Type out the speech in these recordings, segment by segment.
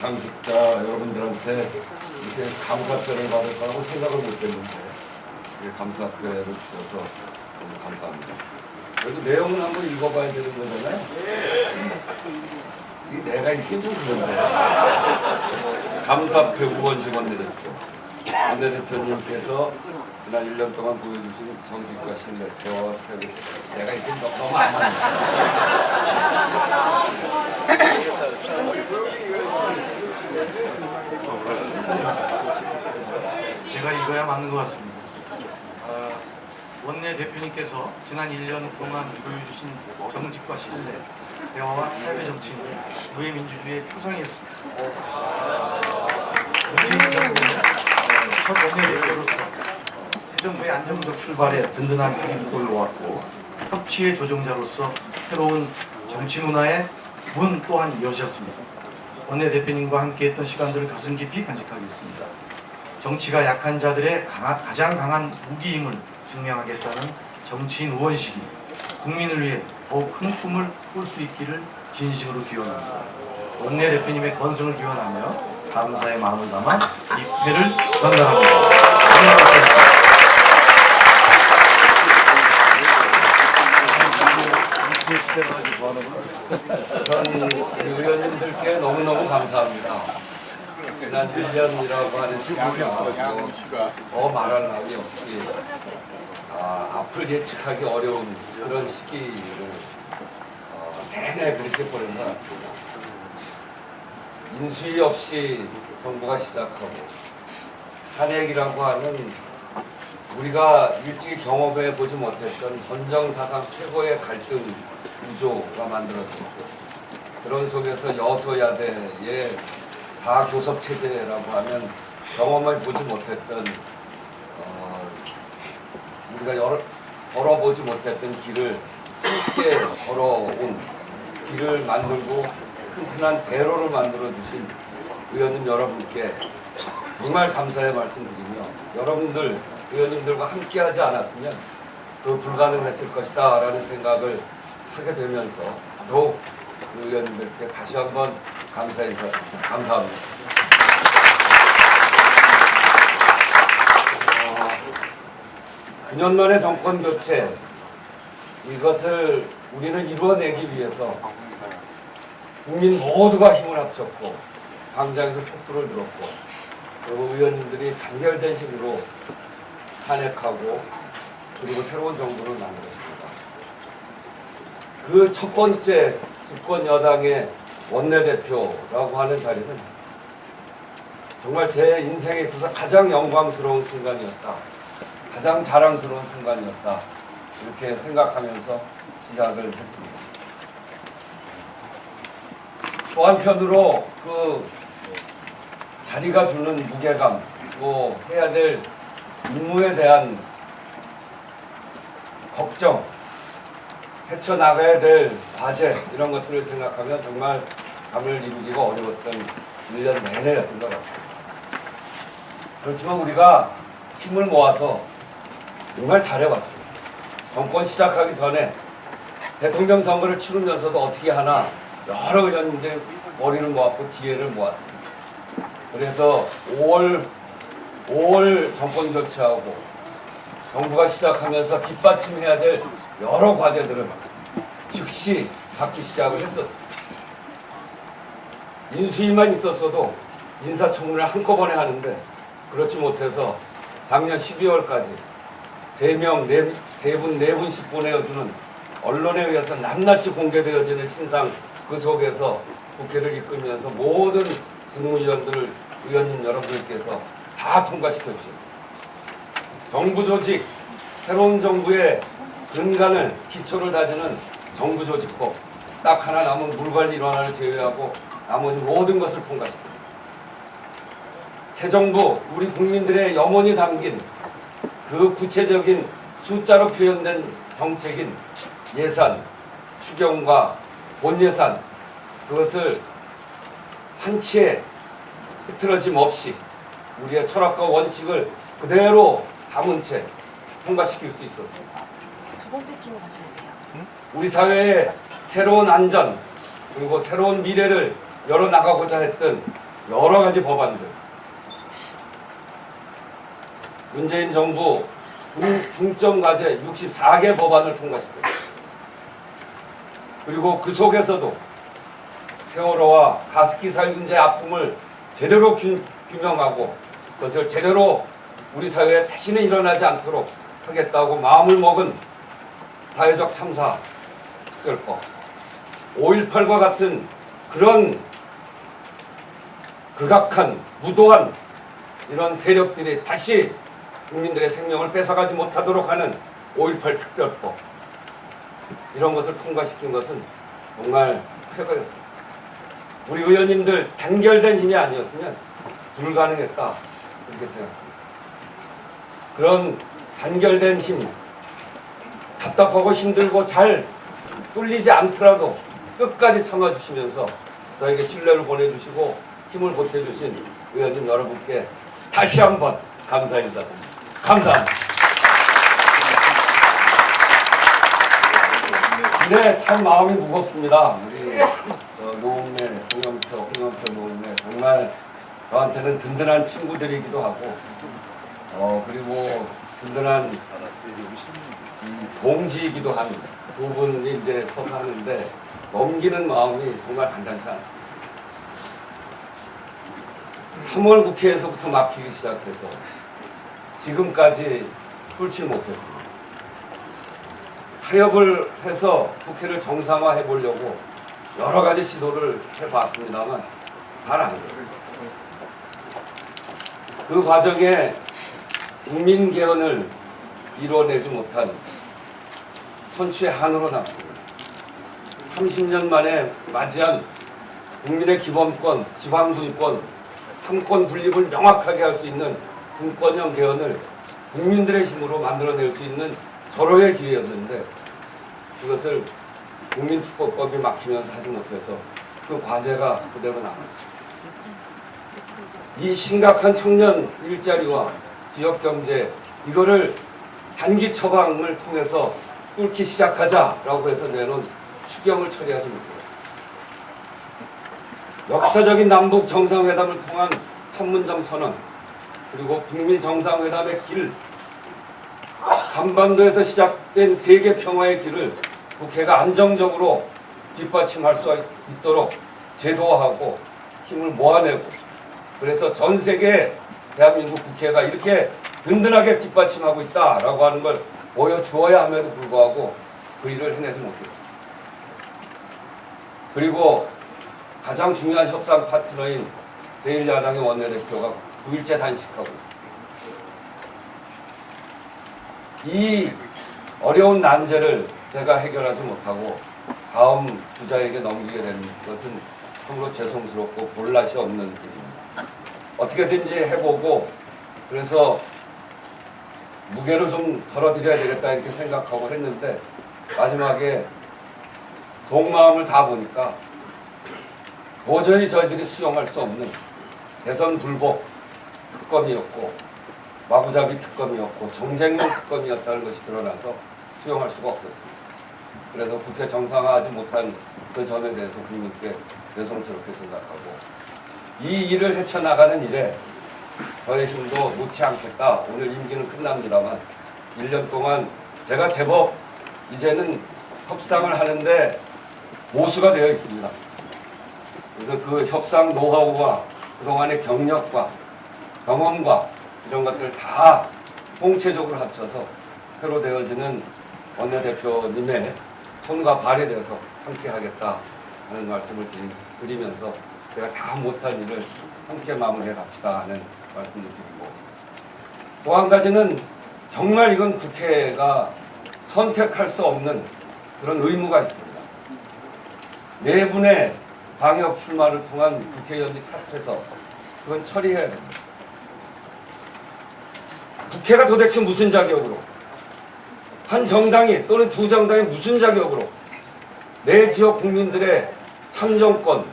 당직자 여러분들한테 이렇게 감사표를 받을 거라고 생각을 못했는데 감사표를 주셔서 너무 감사합니다. 그래도 내용은 한번 읽어봐야 되는 거잖아요. 이 내가 읽긴 좀 그런데 감사표 우원식 원내대표님께서 지난 1년 동안 보여주신 정직과 신뢰, 대화와 태도, 내가 읽긴 너무 안 맞네. 제가 읽어야 맞는 것 같습니다. 원내대표님께서 지난 1년 동안 보여주신 정직과 신뢰, 대화와 타협의 정치는 우리 민주주의의 표상이었습니다. 문재인 정부의 첫 원내대표로서 새 정부의 안정적 출발에 든든한 힘을 놓았고 협치의 조정자로서 새로운 정치 문화의 문 또한 여셨습니다. 원내대표님과 함께했던 시간들을 가슴 깊이 간직하겠습니다. 정치가 약한 자들의 가장 강한 무기임을 증명하겠다는 정치인 우원식이 국민을 위해 더욱 큰 꿈을 꿀 수 있기를 진심으로 기원합니다. 원내대표님의 건승을 기원하며 감사의 마음을 담아 이 패를 전달합니다. 전 의원님들께 너무너무 감사합니다. 지난 1년이라고 하는 시기가 더 말할 나위 없이 앞을 예측하기 어려운 그런 시기를 내내 그렇게 보낸 것 같습니다. 인수위 없이 정부가 시작하고 탄핵이라고 하는 우리가 일찍이 경험해 보지 못했던 헌정사상 최고의 갈등 구조가 만들어졌고 그런 속에서 여소야대의 다교섭 체제라고 하면 경험해 보지 못했던 우리가 걸어보지 못했던 길을 함께 걸어온 길을 만들고 튼튼한 대로를 만들어 주신 의원님 여러분께 정말 감사의 말씀드리며 여러분들 의원님들과 함께 하지 않았으면 그 불가능했을 것이다 라는 생각을 하게 되면서 더욱 의원님들께 다시 한번 감사 인사 감사합니다. 9년 만에 정권 교체 이것을 우리는 이루어내기 위해서 국민 모두가 힘을 합쳤고 광장에서 촛불을 들었고 그리고 의원님들이 단결된 힘으로 탄핵하고 그리고 새로운 정부를 만들었습니다. 그 첫 번째 집권 여당의 원내대표라고 하는 자리는 정말 제 인생에 있어서 가장 영광스러운 순간이었다. 가장 자랑스러운 순간이었다. 이렇게 생각하면서 시작을 했습니다. 또 한편으로 그 자리가 주는 무게감, 또 해야 될 임무에 대한 걱정, 헤쳐나가야 될 과제 이런 것들을 생각하면 정말 감을 이루기가 어려웠던 1년 내내였던 것 같습니다. 그렇지만 우리가 힘을 모아서 정말 잘해왔습니다. 정권 시작하기 전에 대통령 선거를 치르면서도 어떻게 하나 여러 의원님들 머리를 모았고 지혜를 모았습니다. 그래서 5월 정권 교체하고 정부가 시작하면서 뒷받침해야 될 여러 과제들을 즉시 받기 시작을 했었죠. 인수위만 있었어도 인사청문회를 한꺼번에 하는데 그렇지 못해서 작년 12월까지 세 분, 네 분씩 보내주는 언론에 의해서 낱낱이 공개되어지는 신상 그 속에서 국회를 이끌면서 모든 국무위원들, 의원님 여러분들께서 다 통과시켜 주셨습니다. 정부 조직, 새로운 정부의 근간을, 기초를 다지는 정부 조직법 딱 하나 남은 물관리 일환을 제외하고 나머지 모든 것을 통과시켰습니다. 새 정부, 우리 국민들의 염원이 담긴 그 구체적인 숫자로 표현된 정책인 예산, 추경과 본예산 그것을 한치의 흐트러짐 없이 우리의 철학과 원칙을 그대로 담은 채 통과시킬 수 있었습니다. 두 번째 줄로 가셔야 돼요. 우리 사회에 새로운 안전 그리고 새로운 미래를 열어나가고자 했던 여러 가지 법안들 문재인 정부 중점 과제 64개 법안을 통과시켰어요. 그리고 그 속에서도 세월호와 가습기 살균제 아픔을 제대로 규명하고 그것을 제대로 우리 사회에 다시는 일어나지 않도록 하겠다고 마음을 먹은 사회적 참사 특별법, 5.18과 같은 그런 극악한 무도한 이런 세력들이 다시 국민들의 생명을 뺏어가지 못하도록 하는 5.18 특별법, 이런 것을 통과시킨 것은 정말 쾌거였습니다. 우리 의원님들 단결된 힘이 아니었으면 불가능했다, 이렇게 생각합니다. 그런 단결된 힘, 답답하고 힘들고 잘 뚫리지 않더라도 끝까지 참아주시면서 저에게 신뢰를 보내주시고 힘을 보태주신 의원님 여러분께 다시 한번 감사 인사드립니다. 감사합니다. 네, 참 마음이 무겁습니다. 우리 노웅래, 홍영표 노웅래 정말 저한테는 든든한 친구들이기도 하고 그리고 든든한 이 동지이기도 한 두 분이 이제 서서 하는데 넘기는 마음이 정말 간단치 않습니다. 3월 국회에서부터 막히기 시작해서 지금까지 뚫지 못했습니다. 타협을 해서 국회를 정상화해 보려고 여러 가지 시도를 해봤습니다만 잘 안 됐습니다. 그 과정에 국민 개헌을 이뤄내지 못한 천추의 한으로 남습니다. 30년 만에 맞이한 국민의 기본권, 지방분권, 삼권 분립을 명확하게 할 수 있는 분권형 개헌을 국민들의 힘으로 만들어낼 수 있는 절호의 기회였는데 그것을 국민투표법이 막히면서 하지 못해서 그 과제가 그대로 남았습니다. 이 심각한 청년 일자리와 지역경제 이거를 단기 처방을 통해서 뚫기 시작하자라고 해서 내놓은 추경을 처리하지 못했습니다. 역사적인 남북 정상회담을 통한 판문점 선언 그리고 북미 정상회담의 길, 한반도에서 시작된 세계 평화의 길을 국회가 안정적으로 뒷받침할 수 있도록 제도화하고 힘을 모아내고 그래서 전 세계 대한민국 국회가 이렇게 든든하게 뒷받침하고 있다라고 하는 걸 보여주어야 함에도 불구하고 그 일을 해내지 못했습니다. 그리고 가장 중요한 협상 파트너인 제1야당의 원내대표가 9일째 단식하고 있습니다. 이 어려운 난제를 제가 해결하지 못하고 다음 주자에게 넘기게 된 것은 참으로 죄송스럽고 볼낯이 없는 일입니다. 어떻게든지 해보고 그래서 무게를 좀 덜어드려야 되겠다 이렇게 생각하고 했는데 마지막에 속마음을 다 보니까 도저히 저희들이 수용할 수 없는 대선 불복 특검이었고 마구잡이 특검이었고 정쟁용 특검이었다는 것이 드러나서 수용할 수가 없었습니다. 그래서 국회 정상화하지 못한 그 점에 대해서 국민께 죄송스럽게 생각하고 이 일을 헤쳐나가는 일에 저의 힘도 놓지 않겠다. 오늘 임기는 끝납니다만 1년 동안 제가 제법 이제는 협상을 하는데 모수가 되어 있습니다. 그래서 그 협상 노하우와 그동안의 경력과 경험과 이런 것들을 다 통체적으로 합쳐서 새로 되어지는 원내대표님의 손과 발에 대해서 함께 하겠다 하는 말씀을 드리면서 제가 다 못한 일을 함께 마무리해 갑시다 하는 말씀을 드리고 또 한 가지는 정말 이건 국회가 선택할 수 없는 그런 의무가 있습니다. 4분의 방역 출마를 통한 국회의원직 사퇴서 그건 처리해야 됩니다. 국회가 도대체 무슨 자격으로 한 정당이 또는 두 정당이 무슨 자격으로 내 지역 국민들의 참정권,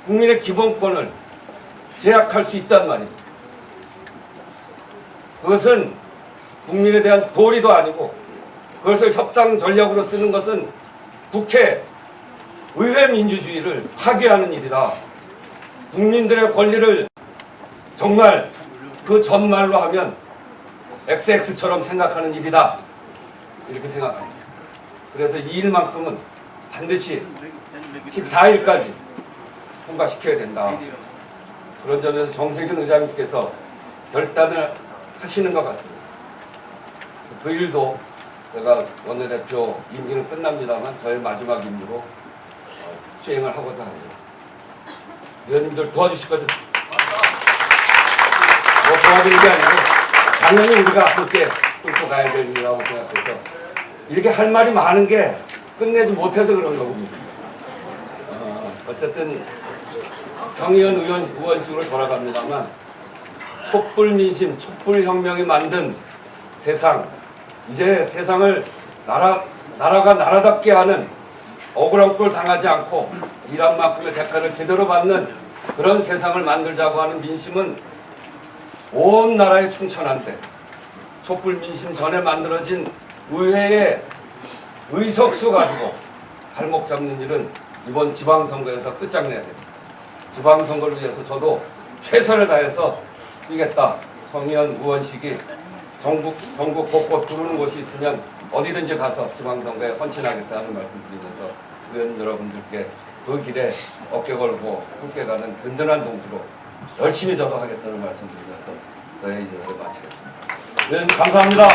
국민의 기본권을 제약할 수 있단 말입니다. 그것은 국민에 대한 도리도 아니고 그것을 협상 전략으로 쓰는 것은 국회, 의회 민주주의를 파괴하는 일이다. 국민들의 권리를 정말 그 전말로 하면 XX처럼 생각하는 일이다. 이렇게 생각합니다. 그래서 이 일만큼은 반드시 14일까지 통과시켜야 된다. 그런 점에서 정세균 의장님께서 결단을 하시는 것 같습니다. 그 일도 제가 원내대표 임기는 끝납니다만 저의 마지막 임무로 수행을 하고자 합니다. 의원님들 도와주실 거죠? 뭐 도와드리는 게 아니고 당연히 우리가 함께 끌고 가야 될 일이라고 생각해서 이렇게 할 말이 많은 게 끝내지 못해서 그런 겁니다. 어쨌든 경의원 의원식으로 돌아갑니다만 촛불 민심, 촛불 혁명이 만든 세상, 이제 세상을 나라가 나라답게 하는 억울한 꼴 당하지 않고 일한 만큼의 대가를 제대로 받는 그런 세상을 만들자고 하는 민심은 온 나라에 충천한데 촛불 민심 전에 만들어진 의회의 의석수 가지고 발목 잡는 일은 이번 지방선거에서 끝장내야 됩니다. 지방선거를 위해서 저도 최선을 다해서 뛰겠다. 경의원 의원식이 전국 곳곳 부르는 곳이 있으면 어디든지 가서 지방선거에 헌신하겠다는 말씀 드리면서 의원 여러분들께 그 길에 어깨 걸고 함께 가는 든든한 동지로 열심히 저도 하겠다는 말씀 드리면서 저의 인사를 마치겠습니다. 의원님 감사합니다.